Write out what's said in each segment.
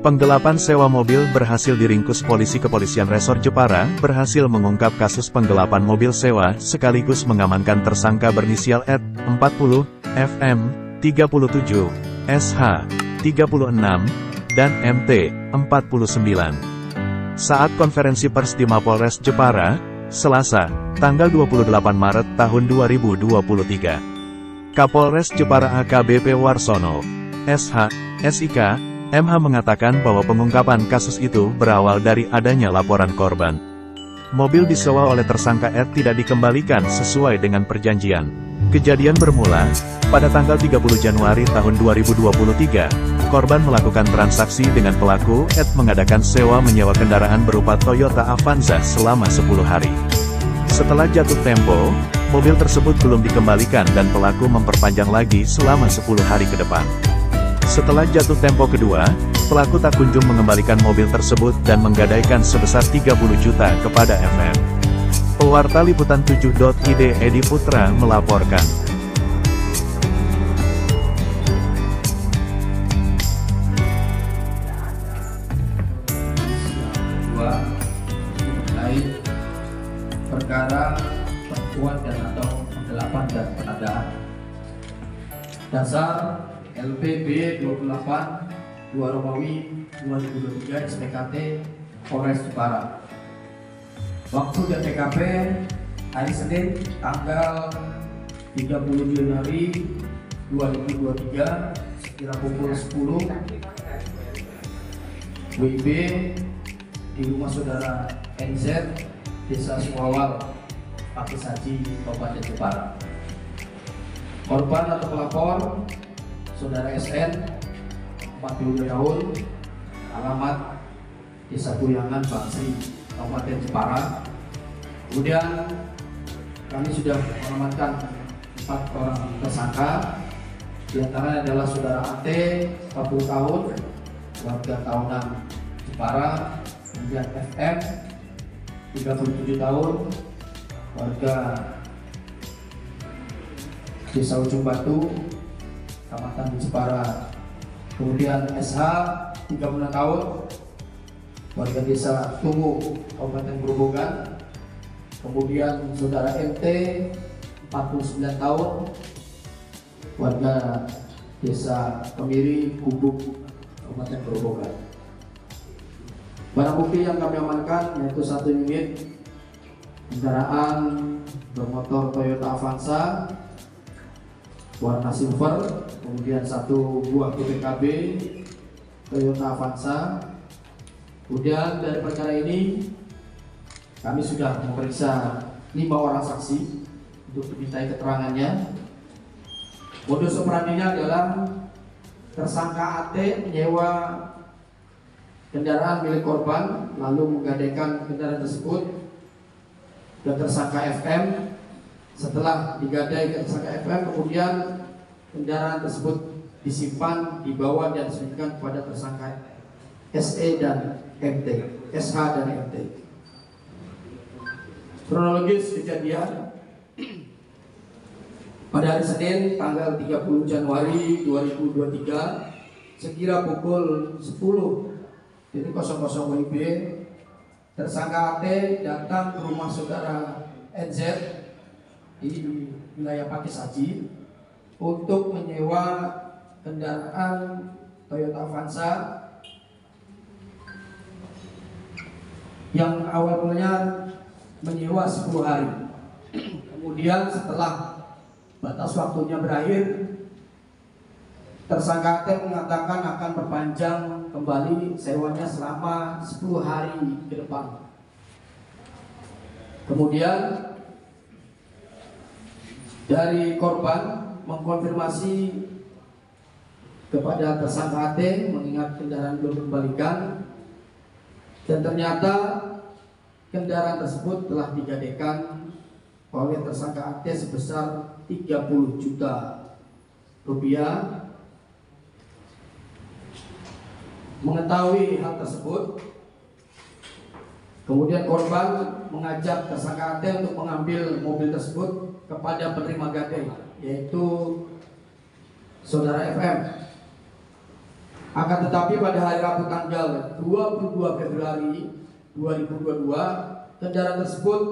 Penggelapan sewa mobil berhasil diringkus polisi. Kepolisian Resor Jepara berhasil mengungkap kasus penggelapan mobil sewa sekaligus mengamankan tersangka berinisial Ed, 40, FM, 37, SH, 36, dan MT, 49. Saat konferensi pers di Mapolres Jepara, Selasa, tanggal 28 Maret tahun 2023. Kapolres Jepara AKBP Warsono, SH, SIK, MH mengatakan bahwa pengungkapan kasus itu berawal dari adanya laporan korban. Mobil disewa oleh tersangka Ed tidak dikembalikan sesuai dengan perjanjian. Kejadian bermula pada tanggal 30 Januari tahun 2023. Korban melakukan transaksi dengan pelaku. Ed mengadakan sewa menyewa kendaraan berupa Toyota Avanza selama 10 hari. Setelah jatuh tempo, mobil tersebut belum dikembalikan dan pelaku memperpanjang lagi selama 10 hari ke depan. Setelah jatuh tempo kedua, pelaku tak kunjung mengembalikan mobil tersebut dan menggadaikan sebesar 30 juta kepada FM. Pewarta Liputan 7.id Edi Putra melaporkan. Perkara penipuan dan atau penggelapan dan penodaan. Dasar LPB 28 2 Romawi 2023 SPKT Polres Jepara. Waktu dan TKP hari Senin tanggal 30 Januari 2023 sekira pukul 10 WIB di rumah saudara NZ Desa Sumawal, Pakis Haji, Kabupaten Jepara. Korban atau pelapor saudara SN, 42 tahun, alamat Desa Kuyangan, Bangsri, Kabupaten Jepara. Kemudian kami sudah mengamankan 4 orang tersangka. Di antaranya adalah saudara AT, 40 tahun, warga Tahunan Jepara. Kemudian FM, 37 tahun, warga Desa Ujung Batu, Kecamatan Jepara. Kemudian SH, 36 tahun, warga Desa Tungu, Kabupaten Grobogan. Kemudian saudara MT, 49 tahun, warga Desa Kemiri, Gubuk, Kabupaten Grobogan. Barang bukti yang kami amankan yaitu 1 unit kendaraan bermotor Toyota Avanza warna silver, kemudian 1 buah PPKB Toyota Avanza. Kemudian dari perkara ini kami sudah memeriksa 5 orang saksi untuk dimintai keterangannya. Modus operandinya adalah tersangka AT menyewa kendaraan milik korban lalu menggadaikan kendaraan tersebut ke tersangka FM. Setelah digadai ke tersangka FM, kemudian kendaraan tersebut disimpan, dibawa dan disebutkan kepada tersangka SE dan MT, SH dan MT. Kronologis kejadian pada hari Senin tanggal 30 Januari 2023 sekira pukul 10.00 WIB, tersangka AT datang ke rumah saudara NZ di wilayah Pakis Haji untuk menyewa kendaraan Toyota Avanza yang awalnya menyewa 10 hari. Kemudian setelah batas waktunya berakhir, tersangka AT mengatakan akan perpanjang kembali sewanya selama 10 hari ke depan. Kemudian dari korban mengkonfirmasi kepada tersangka AT mengingat kendaraan belum dikembalikan, dan ternyata kendaraan tersebut telah digadaikan oleh tersangka AT sebesar 30 juta rupiah. Mengetahui hal tersebut, kemudian korban mengajak tersangka AT untuk mengambil mobil tersebut kepada penerima gadai, yaitu saudara FM. Akan tetapi pada hari Rabu tanggal 22 Februari 2022, kendaraan tersebut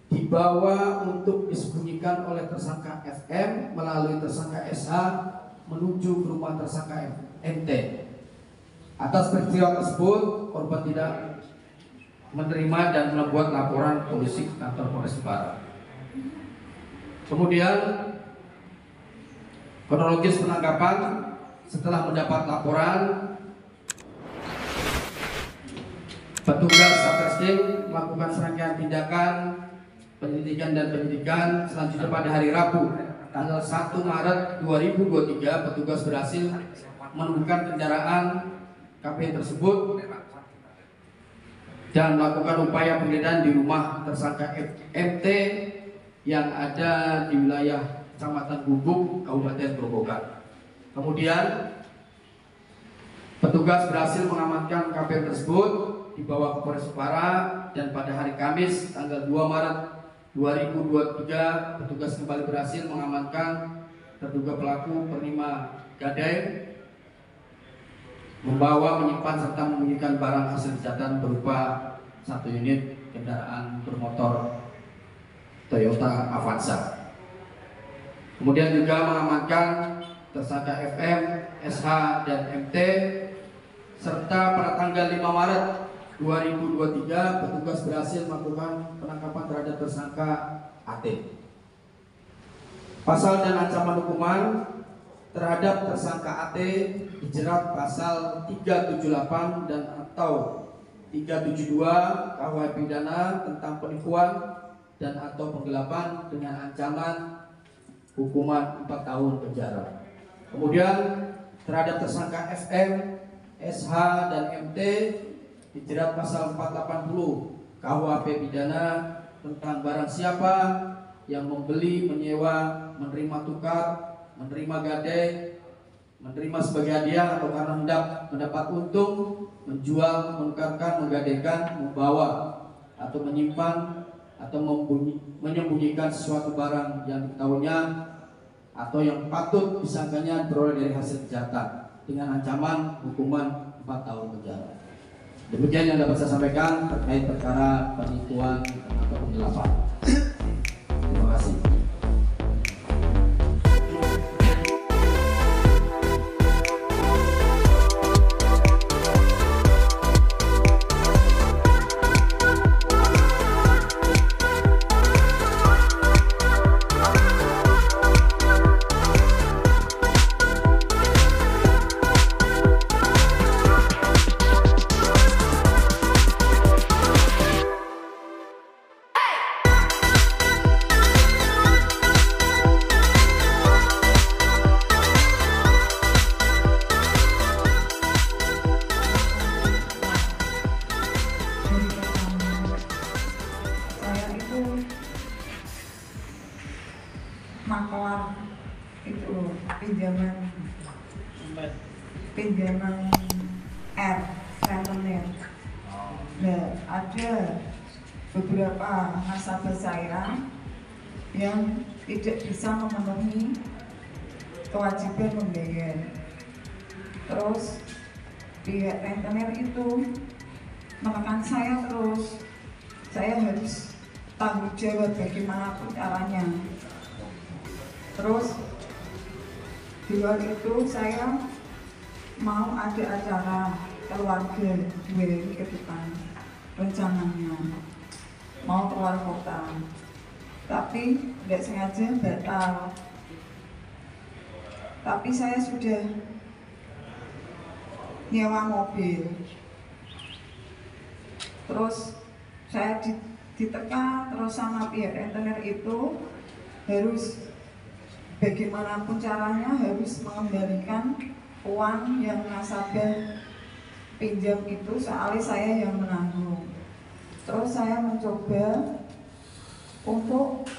dibawa untuk disembunyikan oleh tersangka FM melalui tersangka SH menuju ke rumah tersangka MT. Atas peristiwa tersebut, korban tidak menerima dan membuat laporan polisi ke kantor Polres Jepara. Kemudian kronologis penangkapan, setelah mendapat laporan, petugas Satreskrim melakukan serangkaian tindakan penyelidikan dan penyidikan. Selanjutnya pada hari Rabu tanggal 1 Maret 2023, petugas berhasil menemukan kendaraan KP tersebut dan melakukan upaya penggeledahan di rumah tersangka MT yang ada di wilayah Kecamatan Gubuk, Kabupaten Grobogan. Kemudian petugas berhasil mengamankan KP tersebut, dibawa ke Polres Jepara, dan pada hari Kamis tanggal 2 Maret 2023, petugas kembali berhasil mengamankan terduga pelaku penerima gadai, membawa, menyimpan serta menyembunyikan barang hasil kejahatan berupa 1 unit kendaraan bermotor Toyota Avanza. Kemudian juga mengamankan tersangka FM, SH, dan MT, serta pada tanggal 5 Maret 2023, petugas berhasil melakukan penangkapan terhadap tersangka AT. Pasal dan ancaman hukuman terhadap tersangka AT dijerat pasal 378 dan atau 372 KUH pidana tentang penipuan dan atau penggelapan dengan ancaman hukuman 4 tahun penjara. Kemudian terhadap tersangka FM, SH, dan MT dijerat pasal 480 KUHP pidana tentang barang siapa yang membeli, menyewa, menerima tukar, menerima gadai, menerima sebagai hadiah atau karena hendak mendapat untung, menjual, menukarkan, menggadaikan, membawa atau menyimpan atau menyembunyikan sesuatu barang yang diketahuinya atau yang patut disangkanya beroleh dari hasil kejahatan dengan ancaman hukuman 4 tahun penjara. Demikian yang dapat saya sampaikan terkait perkara penipuan atau penggelapan. Terima kasih. Maklar itu pinjaman rentenir. Nah, ada beberapa nasabah saya yang tidak bisa memenuhi kewajiban membayar. Terus pihak rentenir itu menekan saya terus. Saya harus tanggung jawab bagaimanapun caranya. Terus di luar itu saya mau ada acara keluarga 2 hari ke depan rencananya mau keluar kota, tapi tidak sengaja batal. Tapi saya sudah nyewa mobil, terus saya ditekan terus sama pihak rentenir itu harus bagaimanapun caranya harus mengembalikan uang yang nasabah pinjam itu, soalnya saya yang menanggung. Terus saya mencoba untuk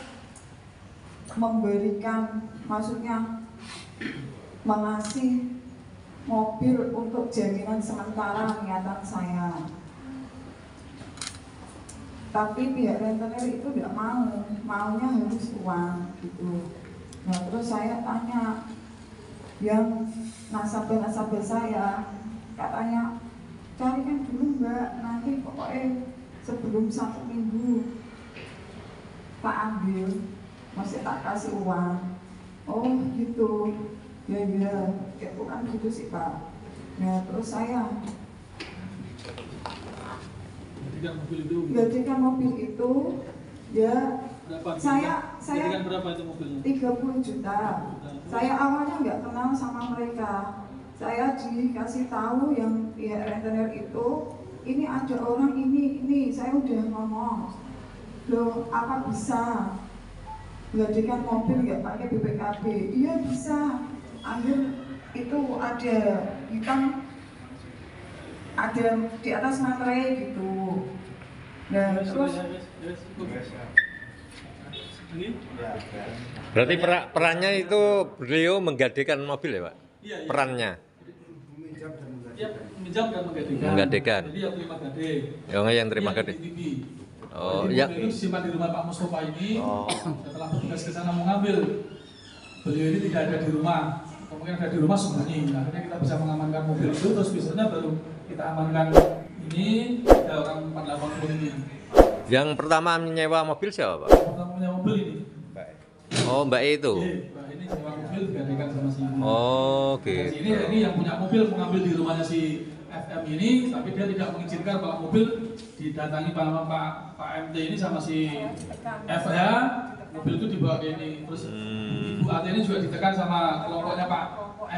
memberikan, maksudnya mengasih mobil untuk jaminan sementara niatan saya. Tapi pihak rentenir itu tidak mau, maunya harus uang gitu. Nah, terus saya tanya, yang nasabah-nasabah saya katanya carikan dulu mbak, nanti pokoknya sebelum 1 minggu tak ambil, masih tak kasih uang. Oh gitu, ya kayak bukan gitu sih pak. Nah terus saya gantikan mobil itu ya. Berapa? Saya berapa itu mobilnya? 30 juta. Saya awalnya nggak kenal sama mereka. Saya dikasih tahu yang pihak rentenir itu, ini ada orang ini. Saya udah ngomong, loh apa bisa gantikan mobil nggak pakai BPKB? Iya bisa. Ambil itu ada hitam, ada di atas materai gitu. Nah terus Berarti perannya itu beliau menggadekan mobil ya Pak? Iya. Perannya? Dia meminjam dan menggadekan. Menggadekan. Jadi yang terima gade. Yang terima gade. Oh ya. ya. Itu disimpan di rumah Pak Mustafa ini. Setelah petugas ke sana mengambil, beliau ini tidak ada di rumah. Kemungkinan ada di rumah sembunyi. Akhirnya kita bisa mengamankan mobil itu. Terus besoknya baru kita amankan ini ada orang 480 ini. Yang pertama menyewa mobil siapa Pak? Pertama punya mobil ini. Oh Mbak E itu? Mbak ini sewa mobil digadekan sama si ini. Oh gitu. Ini yang punya mobil mengambil di rumahnya si FM ini, tapi dia tidak mengizinkan kalau mobil didatangi Pak MT ini sama si FH, mobil itu dibawa ke ini. Terus Ibu AT ini juga ditekan sama kelompoknya Pak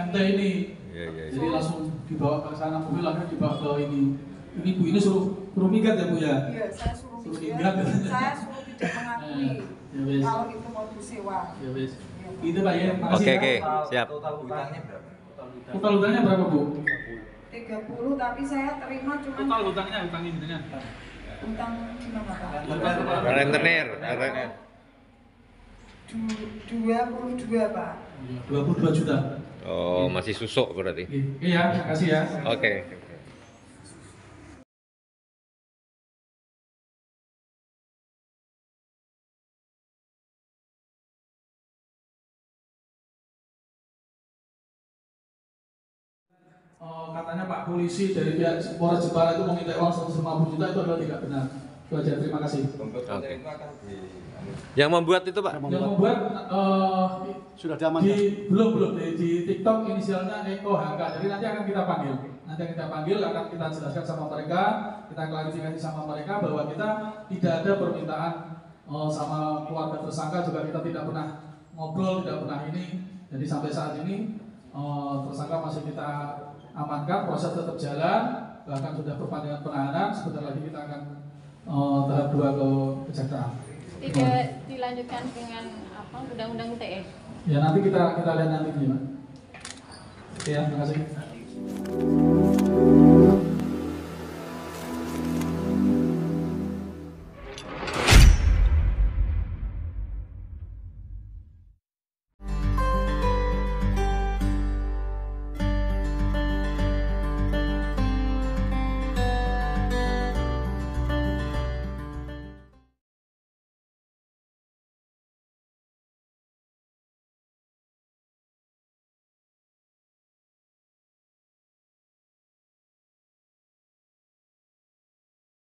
MT ini. Iya. Jadi langsung dibawa ke sana, mobil akhirnya dibawa ke ini. Ini Bu ini suruh minggat ya Bu ya? iya saya suruh minggat. Saya suruh tidak mengakui kalau itu mobil sewa. Ya wes. Itu Pak ya. Oke, siap. Total hutangnya berapa Bu? 30 tapi saya terima cuma Total hutangnya utang gimana Pak? Rentenir. 22 Pak. 22 juta. Oh masih susuk berarti. Iya, makasih ya. Oke. Katanya Pak polisi dari pihak Polres Jepara itu meminta uang 150 juta, itu adalah tidak benar. Itu aja, terima kasih. Oke. Yang membuat itu Pak? Yang membuat sudah diamankan? Belum di TikTok inisialnya Eko HK. Jadi nanti akan kita panggil. Akan kita jelaskan sama mereka, kita klarifikasi sama mereka bahwa kita tidak ada permintaan sama keluarga tersangka, juga kita tidak pernah ngobrol, tidak pernah ini. Jadi sampai saat ini tersangka masih kita amankan, proses tetap jalan, bahkan sudah perpanjangan penahanan. Sebentar lagi kita akan tahap 2 ke kejaksaan. Tidak dilanjutkan dengan apa undang-undang ITE? Ya nanti kita lihat nanti gimana. Oke ya, terima kasih.